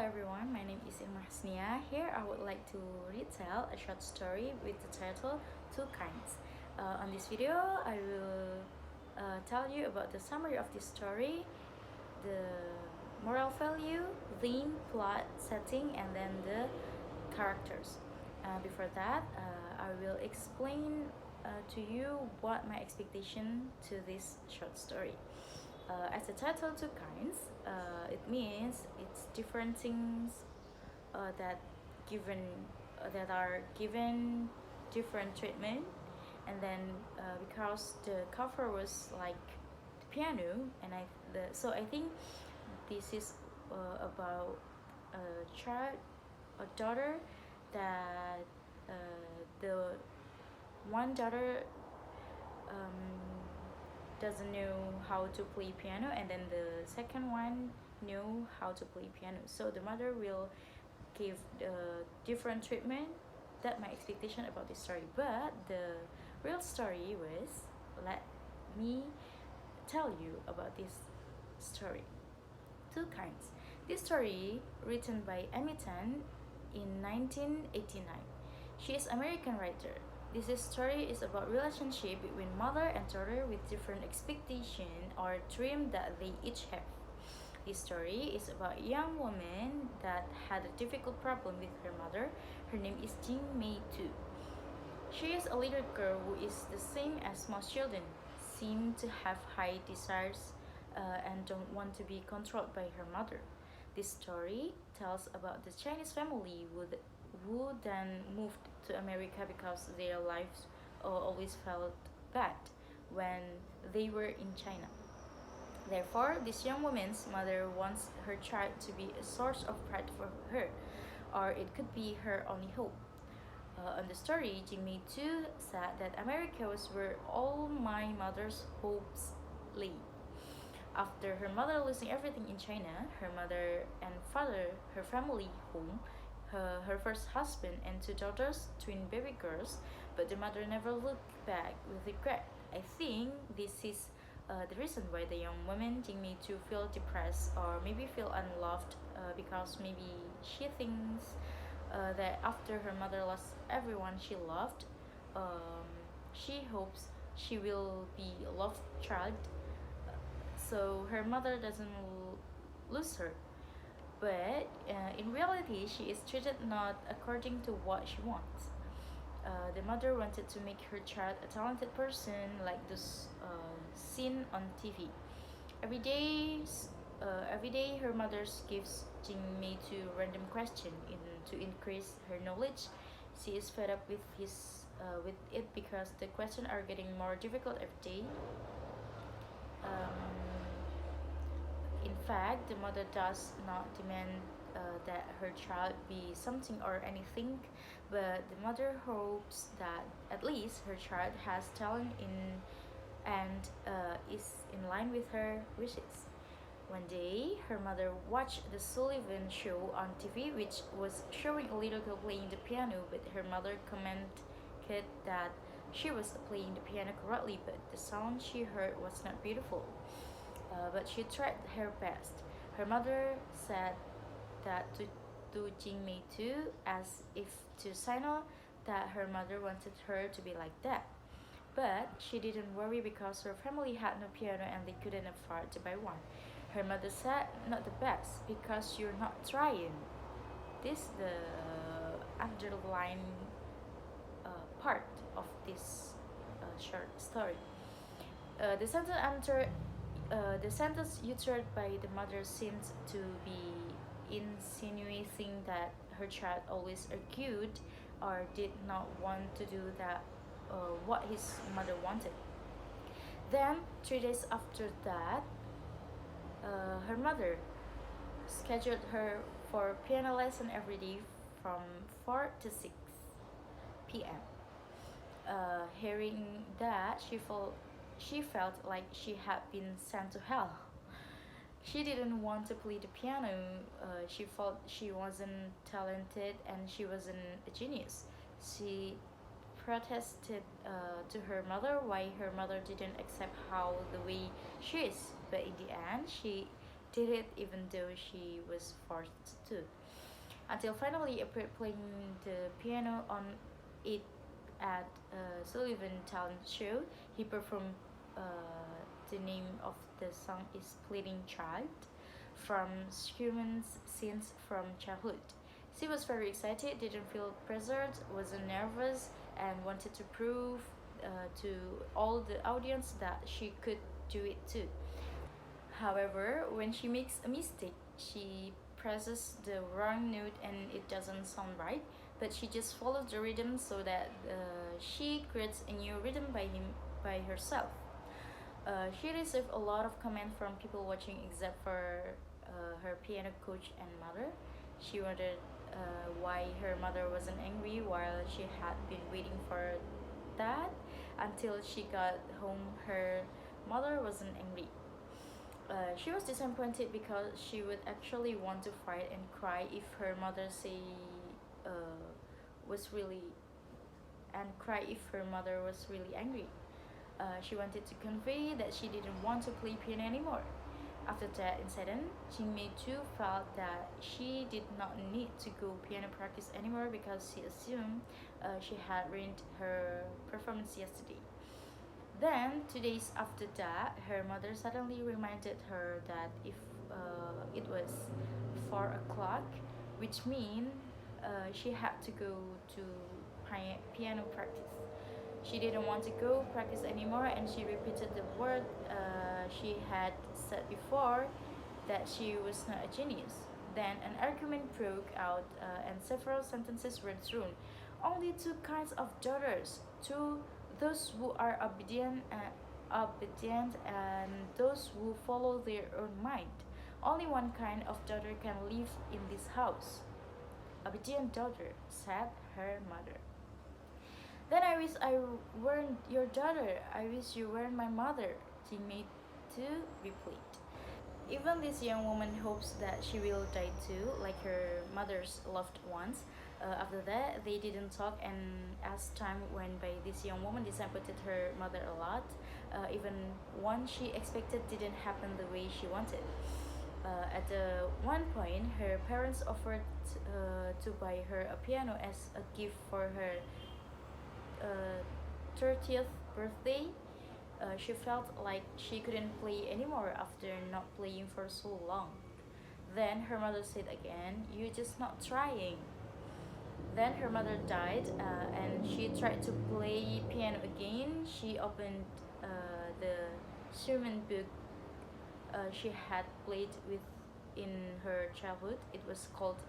everyone, my name is Irma Khusnia. Here I would like to retell a short story with the title Two Kinds. On this video, I will tell you about the summary of this story, the moral value, theme, plot, setting, and then the characters. Before that, I will explain to you what my expectation to this short story. As the title Two Kinds, it means it's different things that given that are given different treatment, and then because the cover was like the piano, and I think this is about a child, a daughter that the one daughter doesn't know how to play piano, and then the second one know how to play piano, so the mother will give different treatment. That my expectation about this story, but the real story was, let me tell you about this story. Two Kinds. This story written by Amy Tan in 1989. She is American writer. This story is about relationship between mother and daughter with different expectation or dream that they each have. This story is about a young woman that had a difficult problem with her mother. Her name is Jing Mei Tu. She is a little girl who is the same as most children, seem to have high desires and don't want to be controlled by her mother. This story tells about the Chinese family who then moved to America because their lives always felt bad when they were in China. Therefore, this young woman's mother wants her child to be a source of pride for her, or it could be her only hope. On the story, Jimmy too said that America was where all my mother's hopes lay. After her mother losing everything in China, her mother and father, her family home, her first husband and two daughters, twin baby girls, but the mother never looked back with regret. I think this is the reason why the young woman Jingmei to feel depressed or maybe feel unloved, because maybe she thinks that after her mother lost everyone she loved, she hopes she will be a loved child, so her mother doesn't lose her. But in reality, she is treated not according to what she wants. The mother wanted to make her child a talented person like those seen on TV. Every day, every day her mother gives Jingmei to random question to increase her knowledge. She is fed up with it because the questions are getting more difficult every day. In fact, the mother does not demand that her child be something or anything, but the mother hopes that at least her child has talent and is in line with her wishes. One day, her mother watched the Sullivan show on TV, which was showing a little girl playing the piano, but her mother commented that she was playing the piano correctly, but the sound she heard was not beautiful. But she tried her best. Her mother said that to Jingmei too, as if to signal that her mother wanted her to be like that. But she didn't worry because her family had no piano and they couldn't afford to buy one. Her mother said, "Not the best, because you're not trying." This is the underlying part of this short story. The sentence the sentence uttered by the mother seems to be insinuating that her child always argued or did not want to do that what his mother wanted. Then, 3 days after that, her mother scheduled her for piano lesson every day from 4 to 6 p.m. Hearing that, she felt like she had been sent to hell. She didn't want to play the piano. She felt she wasn't talented and she wasn't a genius. She protested to her mother why her mother didn't accept how the way she is. But in the end, she did it even though she was forced to. Until finally appeared playing the piano on it at a Sullivan talent show. He performed uh, the name of the song is Pleading Child from Schumann's Scenes from Childhood. She was very excited, didn't feel pressured, wasn't nervous, and wanted to prove to all the audience that she could do it too. However, when she makes a mistake, she presses the wrong note and it doesn't sound right, but she just follows the rhythm so that she creates a new rhythm by herself. She received a lot of comment from people watching except for her piano coach and mother. She wondered why her mother wasn't angry while she had been waiting for that. Until she got home, her mother wasn't angry. She was disappointed because she would actually want to fight and cry if her mother say uh, was really angry. She wanted to convey that she didn't want to play piano anymore. After that incident, Jingmei too felt that she did not need to go piano practice anymore because she assumed she had ruined her performance yesterday. Then, 2 days after that, her mother suddenly reminded her that if it was 4 o'clock, which means she had to go to piano practice. She didn't want to go practice anymore, and she repeated the word she had said before, that she was not a genius. Then an argument broke out, and several sentences were thrown. Only two kinds of daughters: two, those who are obedient, and those who follow their own mind. Only one kind of daughter can live in this house. Obedient daughter, said her mother. Then I wish I weren't your daughter. I wish you weren't my mother, Jingmei too replied. Even this young woman hopes that she will die too, like her mother's loved ones. After that, they didn't talk, and as time went by, this young woman disappointed her mother a lot. Even one she expected didn't happen the way she wanted. At one point, her parents offered to buy her a piano as a gift for her 30th birthday. She felt like she couldn't play anymore after not playing for so long. Then her mother said again, "You're just not trying." Then her mother died, and she tried to play piano again. She opened the Schumann book she had played with in her childhood. It was called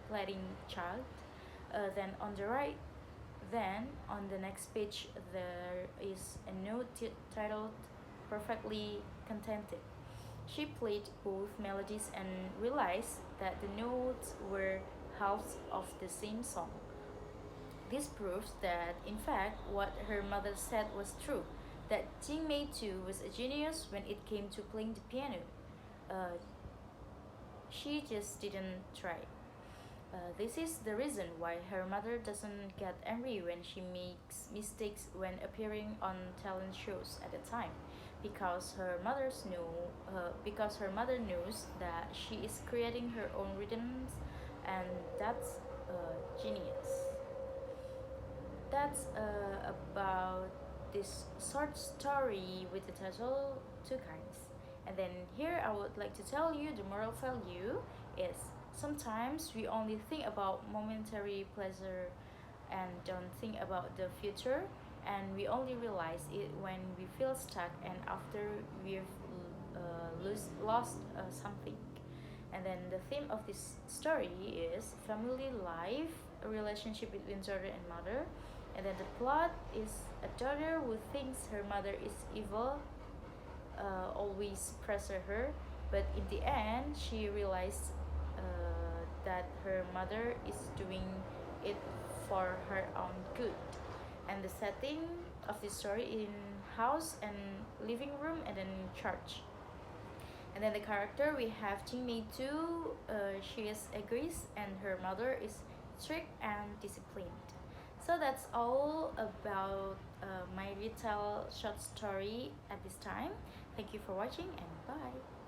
Pleading Child. Then on the right, then on the next page there is a note titled Perfectly Contented. She played both melodies and realized that the notes were halves of the same song. This proves that, in fact, what her mother said was true, that Jingmei too was a genius when it came to playing the piano. Uh, she just didn't try. This is the reason why her mother doesn't get angry when she makes mistakes when appearing on talent shows at the time, because her mother knows that she is creating her own rhythms, and that's genius. That's about this short story with the title Two Kinds. And then here I would like to tell you the moral value is sometimes we only think about momentary pleasure and don't think about the future, and we only realize it when we feel stuck and after we've lost something. And then the theme of this story is family life, a relationship between daughter and mother. And then the plot is a daughter who thinks her mother is evil, always pressure her, but in the end she realized that her mother is doing it for her own good. And the setting of this story in house and living room and then church. And then the character we have Jingmei too. She is egoist and her mother is strict and disciplined. So that's all about my Retell short story at this time. Thank you for watching and bye.